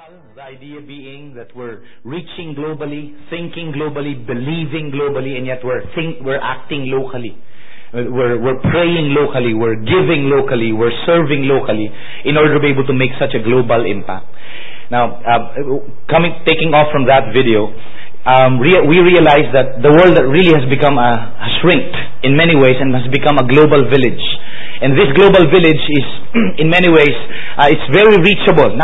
global, the idea being that we're reaching globally, thinking globally, believing globally, and yet we're acting locally. We're praying locally, we're giving locally, we're serving locally in order to be able to make such a global impact. Now, taking off from that video, we realize that the world really has become has shrinked in many ways and has become a global village. And this global village is, in many ways, it's very reachable.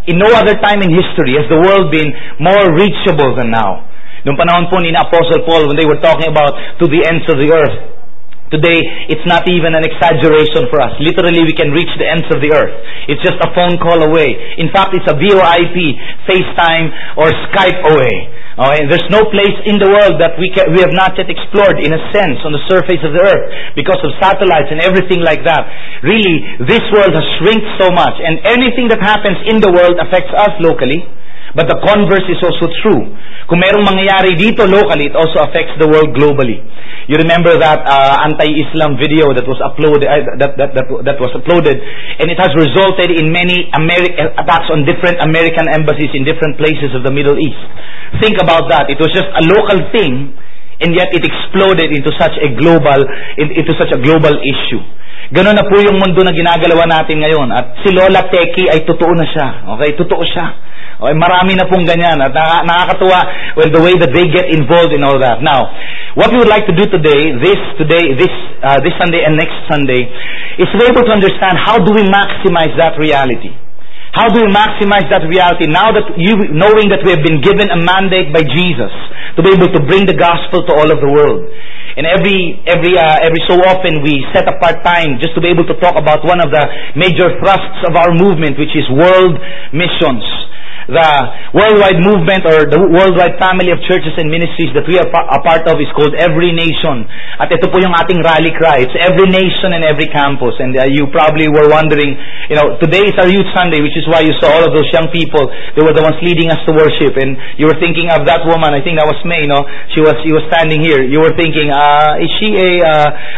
In no other time in history has the world been more reachable than now. Noong panahon po ni Apostle Paul, when they were talking about to the ends of the earth, today, it's not even an exaggeration for us. Literally, we can reach the ends of the earth. It's just a phone call away. In fact, it's a VoIP, FaceTime, or Skype away. Okay? There's no place in the world that we have not yet explored, in a sense, on the surface of the earth, because of satellites and everything like that. Really, this world has shrunk so much, and anything that happens in the world affects us locally. But the converse is also true. Kung merong mangyayari dito locally, it also affects the world globally. You remember that anti-Islam video that was uploaded, that was uploaded, and it has resulted in many attacks on different American embassies in different places of the Middle East. Think about that. It was just a local thing, and yet it exploded into such a global issue. Ganon na po yung mundo na ginagalawa natin ngayon. At si Lola Teki ay totoo na siya. Okay, totoo siya. Okay, marami na pong ganyan. At nakakatuwa the way that they get involved in all that. Now, what we would like to do today, this Sunday and next Sunday, is to be able to understand how do we maximize that reality. How do we maximize that reality now that knowing that we have been given a mandate by Jesus to be able to bring the gospel to all of the world. And every so often we set apart time just to be able to talk about one of the major thrusts of our movement, which is world missions. The worldwide movement, or the worldwide family of churches and ministries that we are a part of, is called Every Nation. At ito po yung ating rally cry. It's every nation and every campus. And you probably were wondering, today is our Youth Sunday, which is why you saw all of those young people. They were the ones leading us to worship. And you were thinking of that woman. I think that was May, She was standing here. You were thinking, is she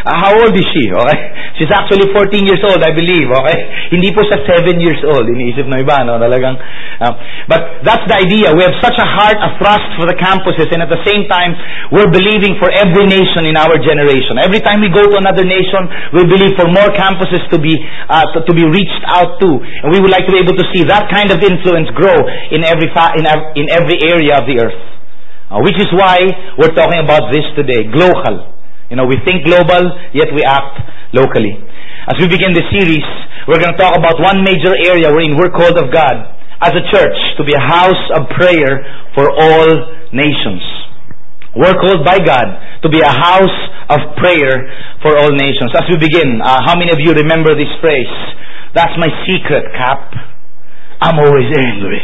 how old is she? Okay? She's actually 14 years old, I believe. Okay? Hindi po siya 7 years old. Iniisip na iba, talagang. But that's the idea. We have such a heart, a thrust for the campuses, and at the same time, we're believing for every nation in our generation. Every time we go to another nation, we believe for more campuses to be reached out to, and we would like to be able to see that kind of influence grow in every area of the earth. Which is why we're talking about this today, global. We think global, yet we act locally. As we begin this series, we're going to talk about one major area wherein we're called of God as a church to be a house of prayer for all nations. We're called by God to be a house of prayer for all nations. As we begin, how many of you remember this phrase? That's my secret, Cap. I'm always angry.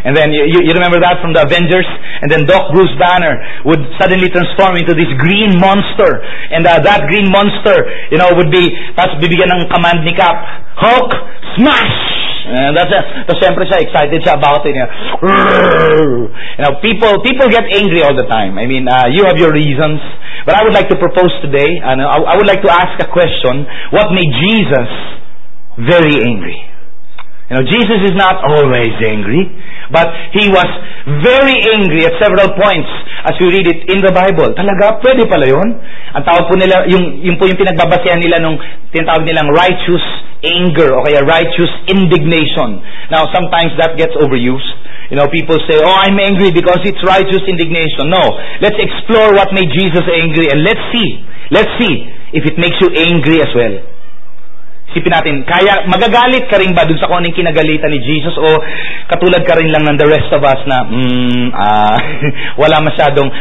And then you remember that from the Avengers? And then Doc Bruce Banner would suddenly transform into this green monster. And that green monster, would be, tapos bibigyan ng command ni Cap, Hulk, smash! That's siyempre siya, excited siya about it. People get angry all the time. I mean, you have your reasons. But I would like to propose today, and I would like to ask a question. What made Jesus very angry? Jesus is not always angry, but He was very angry at several points as we read it in the Bible. Talaga, pwede pala yun? Ang tawag po nila, yung pinagbabasehan nila nung tinatawag nilang righteous anger, o kaya righteous indignation. Now, sometimes that gets overused. People say, I'm angry because it's righteous indignation. No, let's explore what made Jesus angry, and let's see if it makes you angry as well. Isipin natin, magagalit ka rin ba dun sa kung anong kinagalitan ni Jesus, o katulad ka rin lang ng the rest of us na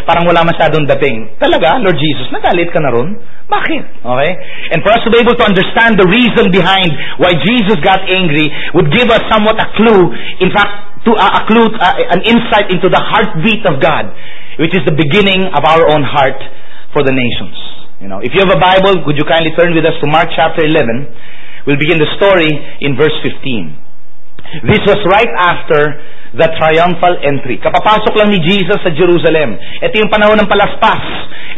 parang wala masyadong dating. Talaga, Lord Jesus, nagalit ka na ron? Bakit? Okay? And for us to be able to understand the reason behind why Jesus got angry would give us somewhat a clue, in fact, an insight into the heartbeat of God, which is the beginning of our own heart for the nations. If you have a Bible, would you kindly turn with us to Mark chapter 11? We'll begin the story in verse 15. This was right after the triumphal entry. Kapapasok lang ni Jesus sa Jerusalem. Ito yung panahon ng palaspas.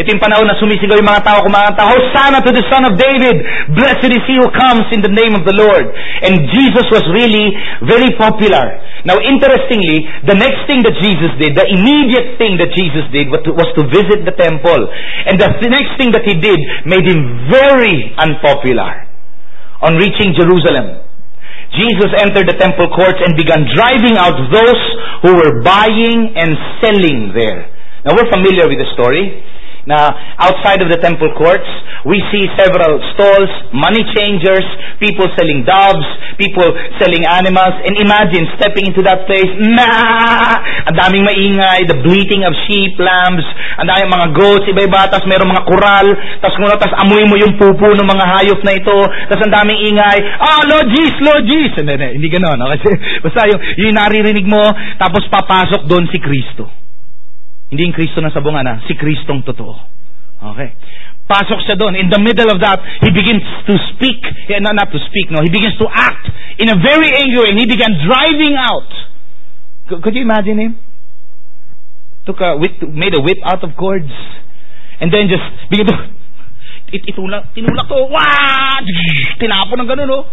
Ito yung panahon na sumisigaw yung mga tao, kumanta, Hosanna to the Son of David! Blessed is He who comes in the name of the Lord. And Jesus was really very popular. Now, interestingly, the next thing that Jesus did, the immediate thing that Jesus did was to visit the temple. And the next thing that he did made him very unpopular. On reaching Jerusalem, Jesus entered the temple courts and began driving out those who were buying and selling there. Now, we're familiar with the story. Now, outside of the temple courts, we see several stalls, money changers, people selling doves, people selling animals, and imagine stepping into that place, ang daming maingay, the bleating of sheep, lambs, ang daming mga goats, iba-iba, tas mayroong mga koral, tas amoy mo yung pupo ng mga hayop na ito, tas ang daming ingay, Lord Jesus! Hindi ganon, no? Kasi basta yung naririnig mo, tapos papasok doon si Kristo. Hindi yung Kristo na sabungan, si Kristong totoo. Okay. Pasok siya doon. In the middle of that, he begins to speak. Not to speak, no. He begins to act in a very angry way. And he began driving out. Could you imagine him? Made a whip out of cords. And then just began to... tinulak to. Tinapon ng ganun, no.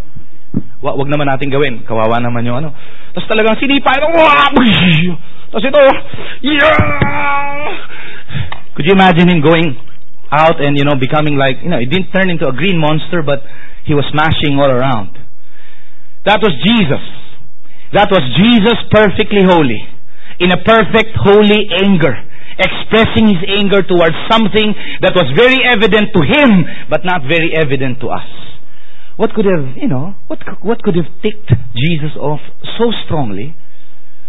Wag naman natin gawin. Kawawa naman yung ano. Tapos talagang sinipa. Tapos ito, Could you imagine him going out and, becoming like, it didn't turn into a green monster, but he was smashing all around. That was Jesus. That was Jesus perfectly holy. In a perfect holy anger. Expressing his anger towards something that was very evident to him, but not very evident to us. What could have, what could have ticked Jesus off so strongly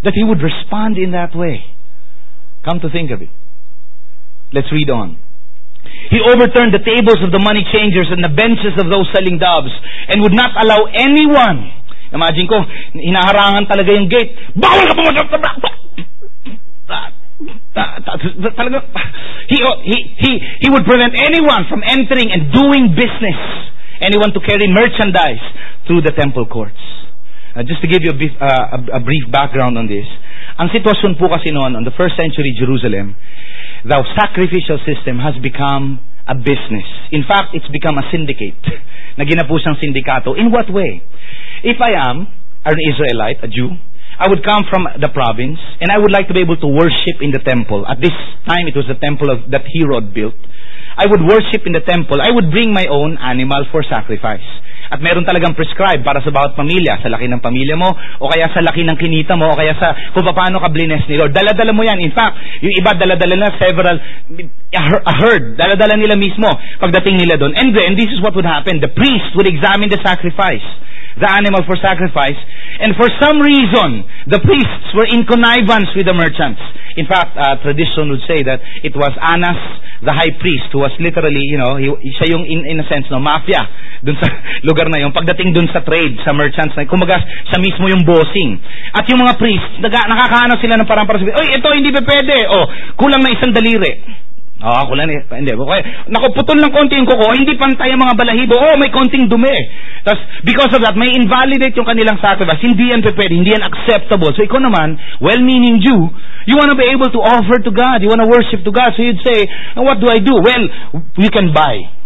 that he would respond in that way? Come to think of it. Let's read on. He overturned the tables of the money changers and the benches of those selling doves and would not allow anyone. Imagine ko, hinaharangan talaga yung gate. Bawal ka pumunta! He would prevent anyone from entering and doing business. Anyone to carry merchandise through the temple courts. Just to give you a brief background on this, ang sitwasyon po kasi noon, on the first century Jerusalem, the sacrificial system has become a business. In fact, it's become a syndicate. Naging na po siyang sindikato. In what way? If I am an Israelite, a Jew, I would come from the province, and I would like to be able to worship in the temple. At this time, it was the temple that Herod built. I would worship in the temple. I would bring my own animal for sacrifice. At meron talagang prescribed para sa bawat pamilya, sa laki ng pamilya mo, o kaya sa laki ng kinita mo, o kaya sa kung paano ka blines ni Lord. Dala-dala mo yan. In fact, yung iba dala-dala na a herd. Dala-dala nila mismo pagdating nila doon. And then, this is what would happen. The priest would examine the sacrifice, the animal for sacrifice, and for some reason, the priests were in connivance with the merchants. In fact, tradition would say that it was Annas, the high priest, who was literally, siya yung in a sense, mafia dun sa lugar na yun. Pagdating dun sa trade, sa merchants, kumbaga, siya mismo yung bossing. At yung mga priests, nakakahanap sila ng parang para sabihin, oy, ito, hindi pa pwede. Kulang na isang daliri. Kulang na, hindi. Okay. Nakuputol ng konti yung kuko, hindi pantay ang mga balahibo. May konting dumi. Tapos, because of that, may invalidate yung kanilang sacrifice. Hindi yan pwede, hindi yan acceptable. So, ikaw naman, well-meaning Jew, you want to be able to offer to God. You want to worship to God. So, you'd say, what do I do? Well, you can buy.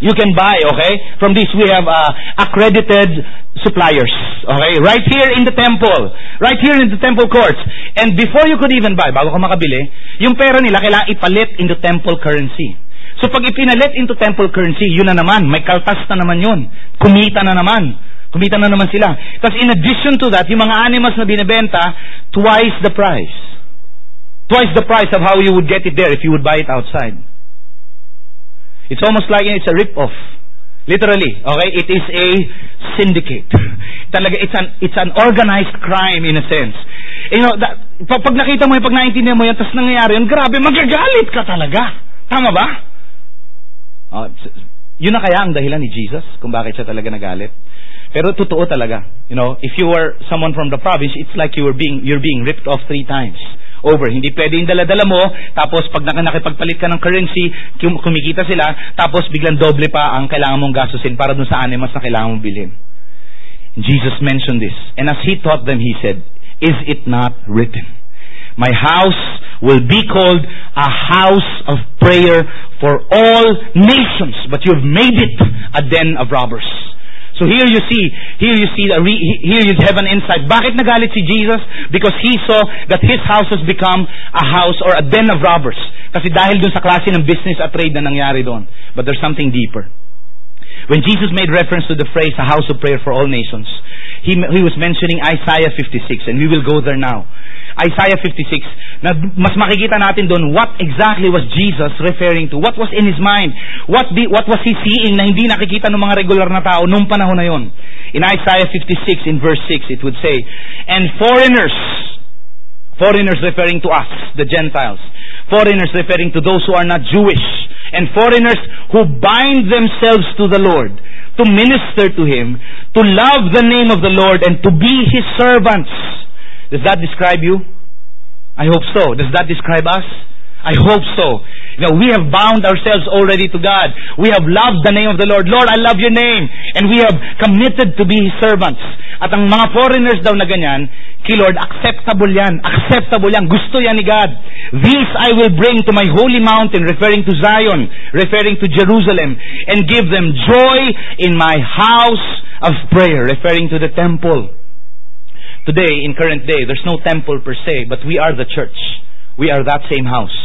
You can buy, okay? From this, we have accredited suppliers, okay? Right here in the temple. Right here in the temple courts. And before you could even buy, bago ka makabili, yung pera nila kailangan ipalit into temple currency. So pag ipinalit into temple currency, yun na naman. May kaltas na naman yun. Kumita na naman sila. Tapos in addition to that, yung mga animals na binibenta, twice the price. Twice the price of how you would get it there if you would buy it outside. It's almost like it's a rip-off. Literally, okay? It is a syndicate. Talaga, it's an organized crime in a sense. Pag nakita mo pag naintindihan mo yan, tas nangyayari yun, grabe, magagalit ka talaga. Tama ba? Yun na kaya ang dahilan ni Jesus kung bakit siya talaga nagalit. Pero totoo talaga. If you were someone from the province, it's like you're being ripped off 3 times. Over. Hindi pwede yung dala-dala mo, tapos pag nakipagpalit ka ng currency, kumikita sila, tapos biglang doble pa ang kailangan mong gastusin para dun sa animals na kailangan mong bilhin. Jesus mentioned this. And as he taught them, he said, is it not written? My house will be called a house of prayer for all nations, but you've made it a den of robbers. So here you have an insight. Bakit nagalit si Jesus? Because he saw that his house has become a house or a den of robbers. Kasi dahil dun sa klase ng business at trade na nangyari doon. But there's something deeper. When Jesus made reference to the phrase, a house of prayer for all nations, he was mentioning Isaiah 56, and we will go there now. Isaiah 56, na mas makikita natin doon what exactly was Jesus referring to, what was in his mind, what was he seeing na hindi nakikita ng mga regular na tao nung panahon na yon. In Isaiah 56 in verse 6 it would say, and foreigners referring to us, the Gentiles, foreigners referring to those who are not Jewish, and foreigners who bind themselves to the Lord, to minister to Him, to love the name of the Lord, and to be His servants. Does that describe you? I hope so. Does that describe us? I hope so. We have bound ourselves already to God. We have loved the name of the Lord. Lord, I love your name. And we have committed to be His servants. At ang mga foreigners daw na ganyan, kay Lord, acceptable yan. Acceptable yan. Gusto yan ni God. These I will bring to my holy mountain, referring to Zion, referring to Jerusalem, and give them joy in my house of prayer, referring to the temple. Today, in current day, there's no temple per se, but we are the church. We are that same house.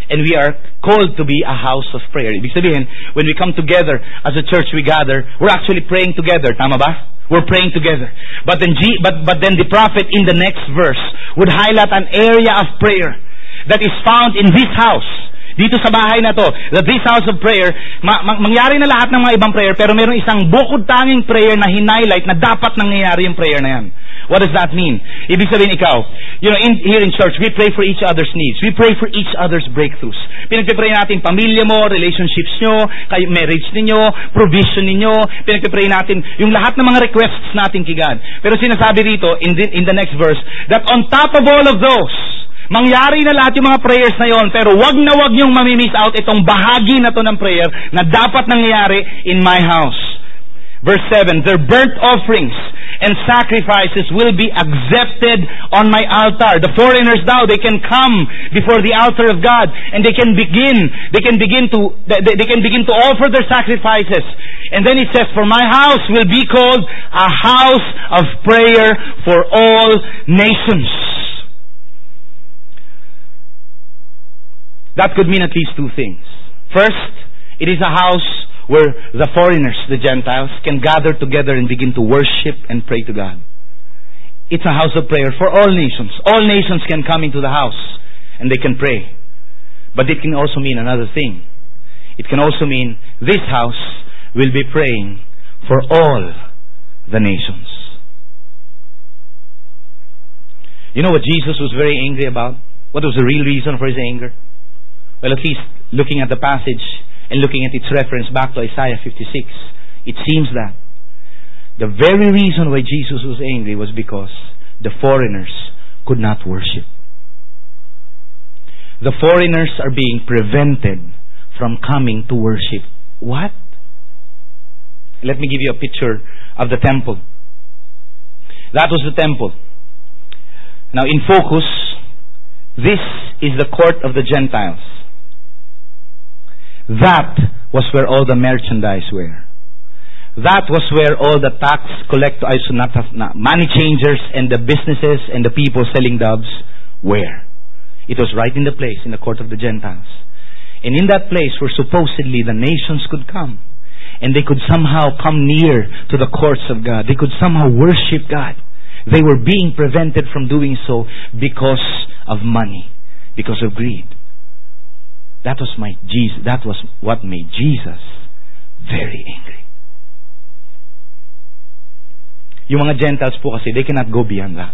And we are called to be a house of prayer. Ibig sabihin, when we come together as a church, we gather, we're actually praying together. Tama ba? We're praying together. But then the prophet in the next verse would highlight an area of prayer that is found in this house. Dito sa bahay na to, that this house of prayer, mangyari na lahat ng mga ibang prayer, pero mayroong isang bukod tanging prayer na hinighlight na dapat nangyayari yung prayer na yan. What does that mean? Ibig sabihin ikaw, here in church, we pray for each other's needs. We pray for each other's breakthroughs. Pinagpipray natin pamilya mo, relationships nyo, marriage ninyo, provision ninyo. Pinagpipray natin yung lahat ng mga requests natin kay God. Pero sinasabi rito, in the next verse, that on top of all of those, mangyari na lahat yung mga prayers na yon, pero wag na wag niyong mamimiss out itong bahagi na to ng prayer na dapat nangyari in my house. Verse 7, their burnt offerings and sacrifices will be accepted on my altar. The foreigners now, they can come before the altar of God and they can begin to offer their sacrifices. And then it says, for my house will be called a house of prayer for all nations. That could mean at least two things. First, it is a house where the foreigners, the Gentiles, can gather together and begin to worship and pray to God. It's a house of prayer for all nations. All nations can come into the house and they can pray. But it can also mean another thing. It can also mean this house will be praying for all the nations. You know what Jesus was very angry about? What was the real reason for His anger? Well, at least looking at the passage and looking at its reference back to Isaiah 56, it seems that the very reason why Jesus was angry was because the foreigners could not worship. The foreigners are being prevented from coming to worship. What? Let me give you a picture of the temple. That was the temple. Now in focus, this is the court of the Gentiles. That was where all the merchandise were. That was where all the tax collectors, money changers, and the businesses and the people selling doves were. It was right in the place, in the court of the Gentiles. And in that place where supposedly the nations could come, and they could somehow come near to the courts of God. They could somehow worship God. They were being prevented from doing so because of money, because of greed. That was what made Jesus very angry. Yung mga Gentiles po kasi, they cannot go beyond that.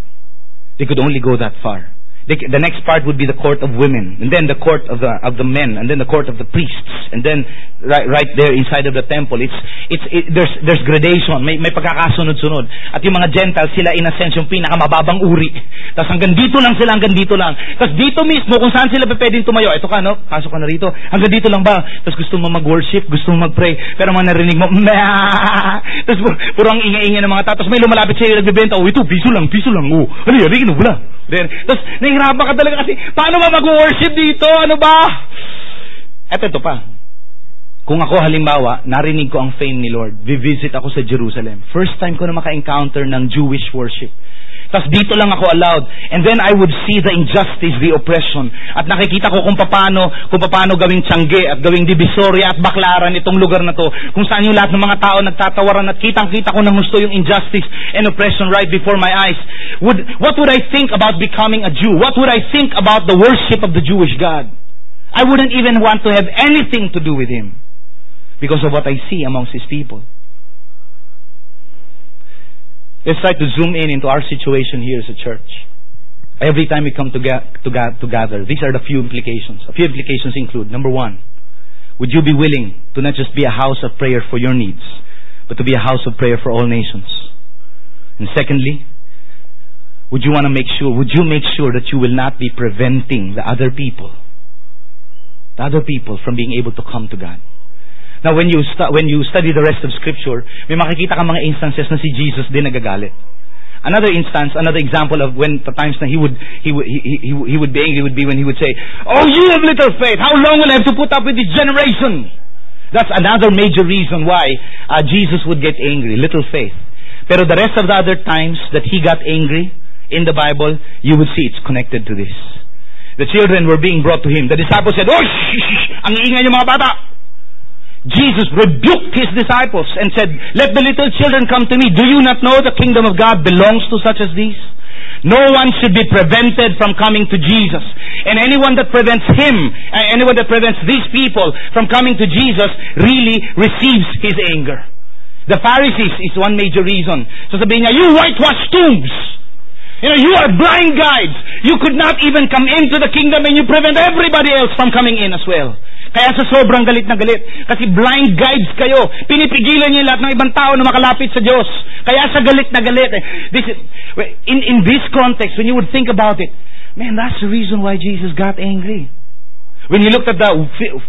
They could only go that far. The next part would be the court of women, and then the court of the men, and then the court of the priests, and then right there inside of the temple, there's gradation, may pagkakasunod-sunod. At yung mga Gentiles, sila in a sense yung pinakamababang uri. Tapos hanggang dito lang. Tapos dito mismo kung saan sila pwedeng tumayo. Ito ka, no? Pasok ka na rito. Hanggang dito lang ba? Tapos gusto mo mag-worship, gusto mo mag-pray, pero mga narinig mo, tapos puro ang ingay-ingay ng mga tao. Tapos may lumalapit sa'yo nagbebenta, ito, piso lang. Oh, ano yan? Rigin mo wala. Tapos nahihirapan ka talaga kasi paano ba mag-worship dito? Ano ba? At ito pa. Kung ako halimbawa, narinig ko ang fame ni Lord, visit ako sa Jerusalem. First time ko na maka-encounter ng Jewish worship. Tapos dito lang ako allowed. And then I would see the injustice, the oppression. At nakikita ko kung paano gawing Tiangge at gawing Divisoria at Baclaran itong lugar na to. Kung saan yung lahat ng mga tao nagtatawaran at kitang-kita ko ng gusto yung injustice and oppression right before my eyes. What would I think about becoming a Jew? What would I think about the worship of the Jewish God? I wouldn't even want to have anything to do with Him because of what I see amongst His people. Let's try to zoom in into our situation here as a church. Every time we come together, these are the few implications. A few implications include, number one, would you be willing to not just be a house of prayer for your needs, but to be a house of prayer for all nations? And secondly, would you make sure that you will not be preventing the other people from being able to come to God? Now, when you study the rest of Scripture, may makikita ka mga instances na si Jesus din nagagalit. Another example of when the times na he would be angry would be when he would say, "Oh, you have little faith! How long will I have to put up with this generation?" That's another major reason why Jesus would get angry. Little faith. Pero the rest of the other times that he got angry in the Bible, you would see it's connected to this. The children were being brought to him. The disciples said, "Oh, shh, ang ingay niyo mga bata." Jesus rebuked his disciples and said, "Let the little children come to me. Do you not know the kingdom of God belongs to such as these?" No one should be prevented from coming to Jesus. And anyone that prevents these people from coming to Jesus really receives His anger. The Pharisees is one major reason. So sabihin niya, "You whitewashed tombs. You are blind guides. You could not even come into the kingdom and you prevent everybody else from coming in as well." Kaya sa sobrang galit na galit, kasi blind guides kayo, pinipigilan niyo lahat ng ibang tao na makalapit sa Diyos. Kaya sa galit na galit. In this context, when you would think about it, man, that's the reason why Jesus got angry. When he looked at the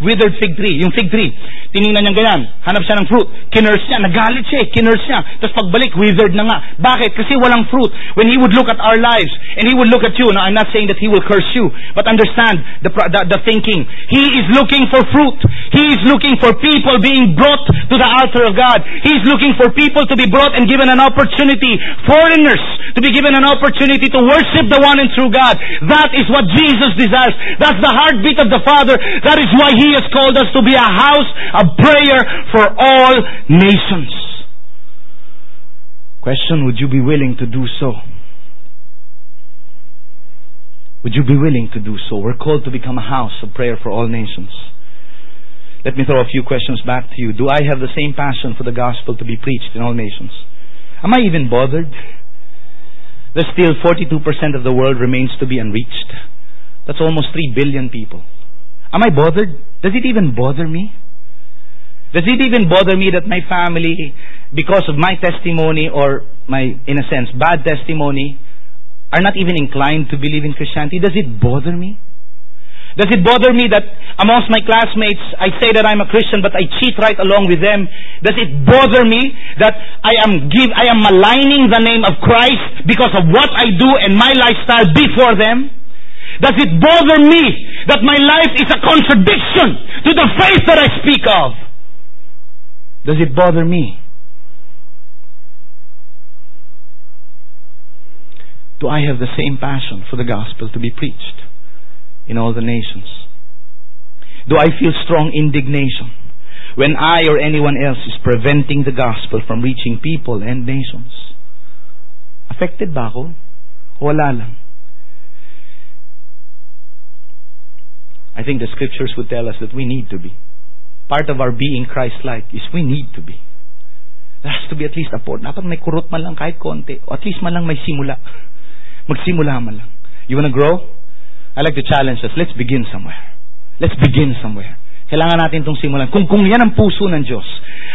withered fig tree, yung fig tree, tiningnan niya ganyan, hanap siya ng fruit, kinurse niya, nagalit siya, kinurse niya, tapos pagbalik, withered na nga. Bakit? Kasi walang fruit. When he would look at our lives, and he would look at you, now I'm not saying that he will curse you, but understand the thinking. He is looking for fruit. He is looking for people being brought to the altar of God. He is looking for people to be brought and given an opportunity, foreigners, to be given an opportunity to worship the one and true God. That is what Jesus desires. That's the heartbeat of the Father. That is why He has called us to be a house of prayer for all nations. Question, would you be willing to do so? Would you be willing to do so? We're called to become a house of prayer for all nations. Let me throw a few questions back to you. Do I have the same passion for the gospel to be preached in all nations? Am I even bothered? There's still 42% of the world remains to be unreached. That's almost 3 billion people. Am I bothered? Does it even bother me? Does it even bother me that my family, because of my testimony or my, in a sense, bad testimony, are not even inclined to believe in Christianity? Does it bother me? Does it bother me that amongst my classmates, I say that I'm a Christian, but I cheat right along with them? Does it bother me that I am maligning the name of Christ because of what I do and my lifestyle before them? Does it bother me that my life is a contradiction to the faith that I speak of? Does it bother me? Do I have the same passion for the gospel to be preached in all the nations? Do I feel strong indignation when I or anyone else is preventing the gospel from reaching people and nations? Affected ba ako? Wala lang. I think the scriptures would tell us that we need to be. Part of our being Christ-like is we need to be. There has to be at least a port. Dapat may kurot man lang kahit konti. O at least man lang may simula. Magsimula man lang. You want to grow? I like to challenge us. Let's begin somewhere. Let's begin somewhere. Kailangan natin itong simulan. Kung yan ang puso ng Diyos.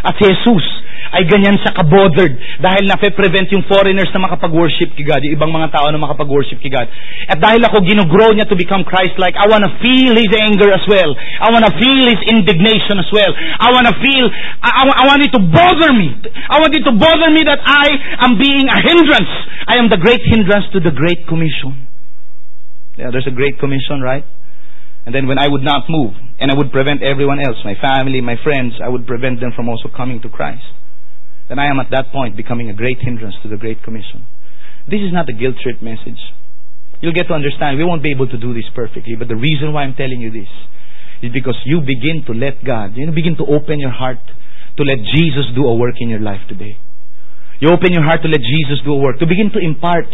At si Jesus ay ganyan siya kabothered dahil na-prevent yung foreigners na makapag-worship kay God, yung ibang mga tao na makapag-worship kay God. At dahil ako ginugrow niya to become Christ-like, I want to feel His anger as well. I want to feel His indignation as well. I want it to bother me. I want it to bother me that I am being a hindrance. I am the great hindrance to the Great Commission. Yeah, there's a Great Commission, right? And then when I would not move, and I would prevent everyone else, my family, my friends, I would prevent them from also coming to Christ, then I am at that point becoming a great hindrance to the Great Commission. This is not a guilt trip message. You'll get to understand, we won't be able to do this perfectly, but the reason why I'm telling you this is because you begin to let God, you begin to open your heart to let Jesus do a work in your life today. You open your heart to let Jesus do a work, to begin to impart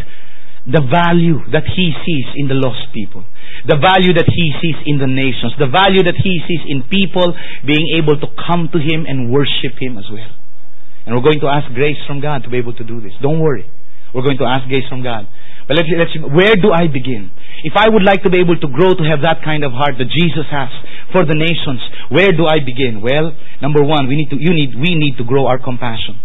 the value that He sees in the lost people, the value that He sees in the nations, the value that He sees in people being able to come to Him and worship Him as well. And we're going to ask grace from God to be able to do this. Don't worry. We're going to ask grace from God. But where do I begin? If I would like to be able to grow to have that kind of heart that Jesus has for the nations, where do I begin? Well, number one, we need to grow our compassion.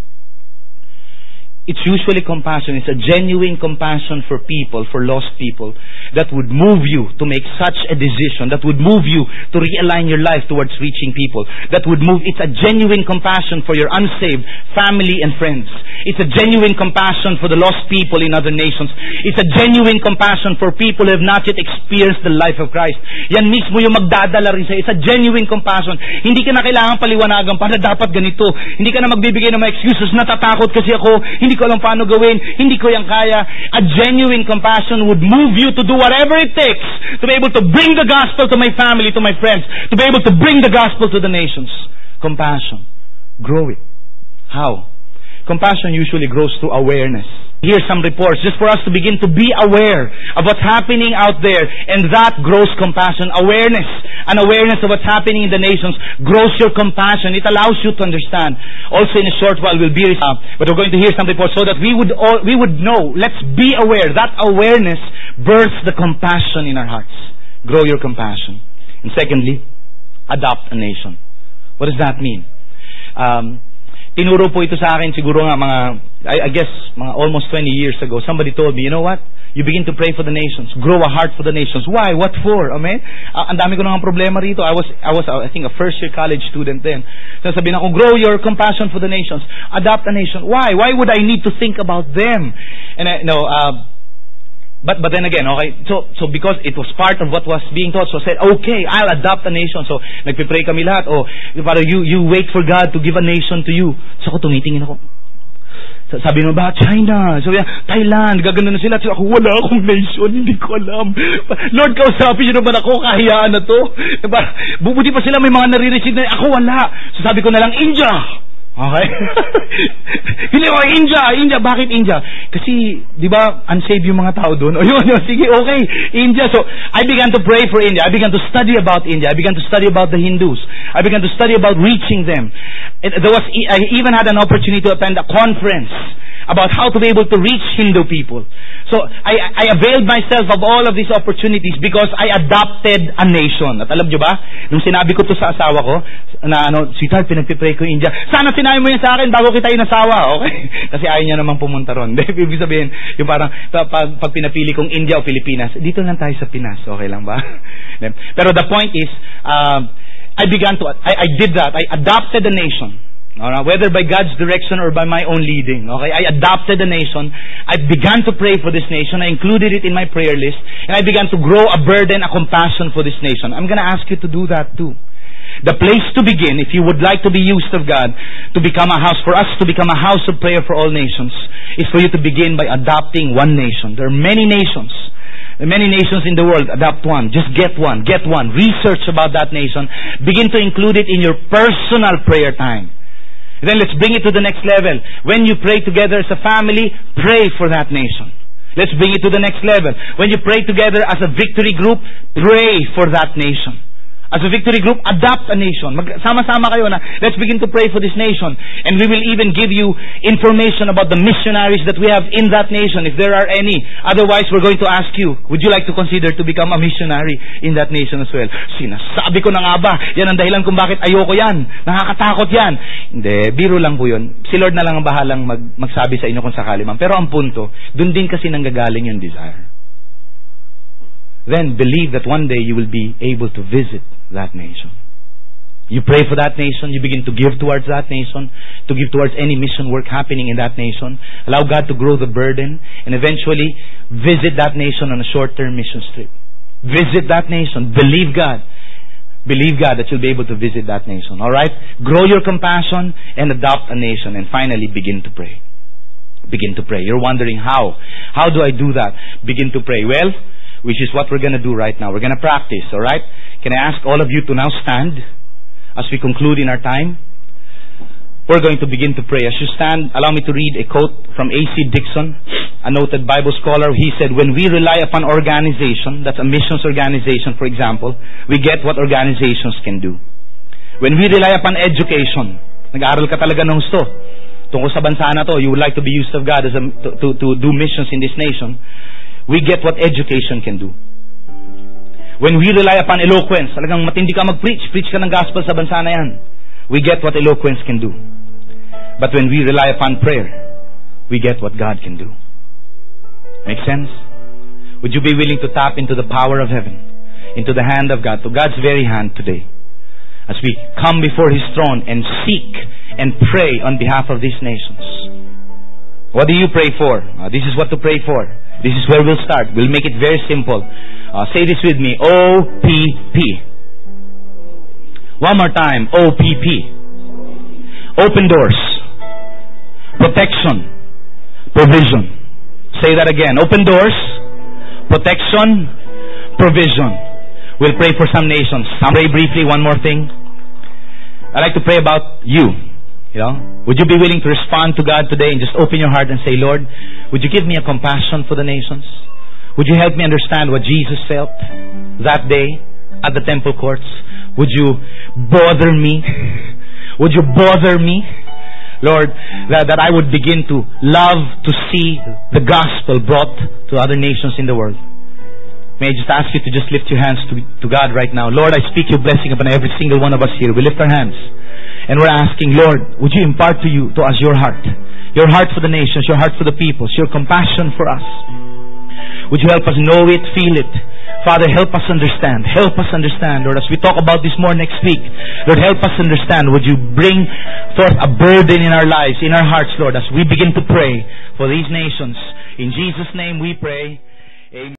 It's usually compassion. It's a genuine compassion for people, for lost people, that would move you to make such a decision, that would move you to realign your life towards reaching people, it's a genuine compassion for your unsaved family and friends. It's a genuine compassion for the lost people in other nations. It's a genuine compassion for people who have not yet experienced the life of Christ. Yan mismo yung magdadala rin sa'yo. It's a genuine compassion. Hindi ka na kailangan paliwanagan para dapat ganito. Hindi ka na magbibigay ng mga excuses, natatakot kasi ako, hindi ko alam paano gawin, hindi ko yan kaya. A genuine compassion would move you to do whatever it takes to be able to bring the gospel to my family, to my friends, to be able to bring the gospel to the nations. Compassion. Grow it. How? Compassion usually grows through awareness. Here's some reports just for us to begin to be aware of what's happening out there, and that grows compassion. Awareness. An awareness of what's happening in the nations grows your compassion. It allows you to understand. Also in a short while we'll be but we're going to hear some reports so that we would know. Let's be aware. That awareness births the compassion in our hearts. Grow your compassion. And secondly, adopt a nation. What does that mean? Tinuro po ito sa akin siguro nga I guess mga almost 20 years ago. Somebody told me, you know what? You begin to pray for the nations. Grow a heart for the nations. Why? What for? Amen? Ang dami ko nang problema rito. I was I think a first year college student then. So sabihin ako, grow your compassion for the nations. Adopt a nation. Why? Why would I need to think about them? And But then again, okay, so because it was part of what was being taught, so I said, okay, I'll adopt a nation. So nagpipray kami lahat, para you wait for God to give a nation to you. So ako tumitingin ako. Sabi mo ba, China, sabi niya, Thailand, gaganda na sila. So ako, wala akong nation, hindi ko alam. Lord, kausapin niyo naman ako, kahiyaan na to. Buti pa sila may mga nare-receive na, ako wala. So sabi ko na lang, India. Okay? Hindi ko, India. Bakit India? Kasi, di ba, unsaved yung mga tao doon. O yun, sige, okay, India. So, I began to pray for India. I began to study about India. I began to study about the Hindus. I began to study about reaching them. I even had an opportunity to attend a conference about how to be able to reach Hindu people. So, I availed myself of all of these opportunities because I adopted a nation. At alam nyo ba, nung sinabi ko to sa asawa ko, na sweetheart, pinagpipray ko India. Sana sinabi mo yun sa akin bago kita inasawa, okay? Kasi ayaw niya namang pumunta ron. Ibig sabihin, yung parang, pag pinapili kong India o Pilipinas, dito lang tayo sa Pinas, okay lang ba? Pero the point is, I did that. I adopted a nation. Whether by God's direction or by my own leading. Okay, I adopted a nation. I began to pray for this nation. I included it in my prayer list. And I began to grow a burden, a compassion for this nation. I'm going to ask you to do that too. The place to begin, if you would like to be used of God, to become a house, for us to become a house of prayer for all nations, is for you to begin by adopting one nation. There are many nations. Many nations in the world. Adopt one. Just get one. Get one. Research about that nation. Begin to include it in your personal prayer time. Then let's bring it to the next level. When you pray together as a family, pray for that nation. Let's bring it to the next level. When you pray together as a victory group, pray for that nation. As a victory group, adopt a nation. Sama-sama kayo na, let's begin to pray for this nation. And we will even give you information about the missionaries that we have in that nation, if there are any. Otherwise, we're going to ask you, would you like to consider to become a missionary in that nation as well? Sinasabi ko na nga ba, yan ang dahilan kung bakit ayoko yan. Nakakatakot yan. Hindi, biro lang po yun. Si Lord na lang ang bahalang magsabi sa inyo kung sakali man. Pero ang punto, dun din kasi nanggagaling yung desire. Then believe that one day you will be able to visit that nation. You pray for that nation, you begin to give towards that nation, to give towards any mission work happening in that nation. Allow God to grow the burden, and eventually visit that nation on a short-term mission trip. Visit that nation. Believe God. believe God that you'll be able to visit that nation. Alright? Grow your compassion and adopt a nation. And finally, begin to pray. Begin to pray. You're wondering how. How do I do that? Begin to pray. Well, which is what we're going to do right now. We're going to practice. Alright? Can I ask all of you to now stand as we conclude in our time? We're going to begin to pray. As you stand, allow me to read a quote from A.C. Dixon, a noted Bible scholar. He said, when we rely upon organization, that's a missions organization, for example, we get what organizations can do. When we rely upon education, nag-aaral ka talaga ng gusto tungkol sa bansa na to, you would like to be used of God to do missions in this nation, we get what education can do. When we rely upon eloquence, talagang matindi ka mag-preach, preach ka ng gospel sa bansa na yan, we get what eloquence can do. But when we rely upon prayer, we get what God can do. Make sense? Would you be willing to tap into the power of heaven, into the hand of God, to God's very hand today, as we come before His throne and seek and pray on behalf of these nations? What do you pray for? This is what to pray for. This is where we'll start. We'll make it very simple. Say this with me. OPP. One more time. OPP. Open doors. Protection. Provision. Say that again. Open doors. Protection. Provision. We'll pray for some nations. I'll pray briefly. One more thing. I'd like to pray about you. You know, would you be willing to respond to God today and just open your heart and say, Lord, would you give me a compassion for the nations? Would you help me understand what Jesus felt that day at the temple courts? Would you bother me? Would you bother me? Lord, that I would begin to love to see the gospel brought to other nations in the world. May I just ask you to just lift your hands to God right now. Lord, I speak your blessing upon every single one of us here. We lift our hands and we're asking, Lord, would you impart to us your heart for the nations, your heart for the peoples, your compassion for us. Would you help us know it, feel it? Father, help us understand. Help us understand, Lord. As we talk about this more next week, Lord, help us understand. Would you bring forth a burden in our lives, in our hearts, Lord, as we begin to pray for these nations. In Jesus' name we pray. Amen.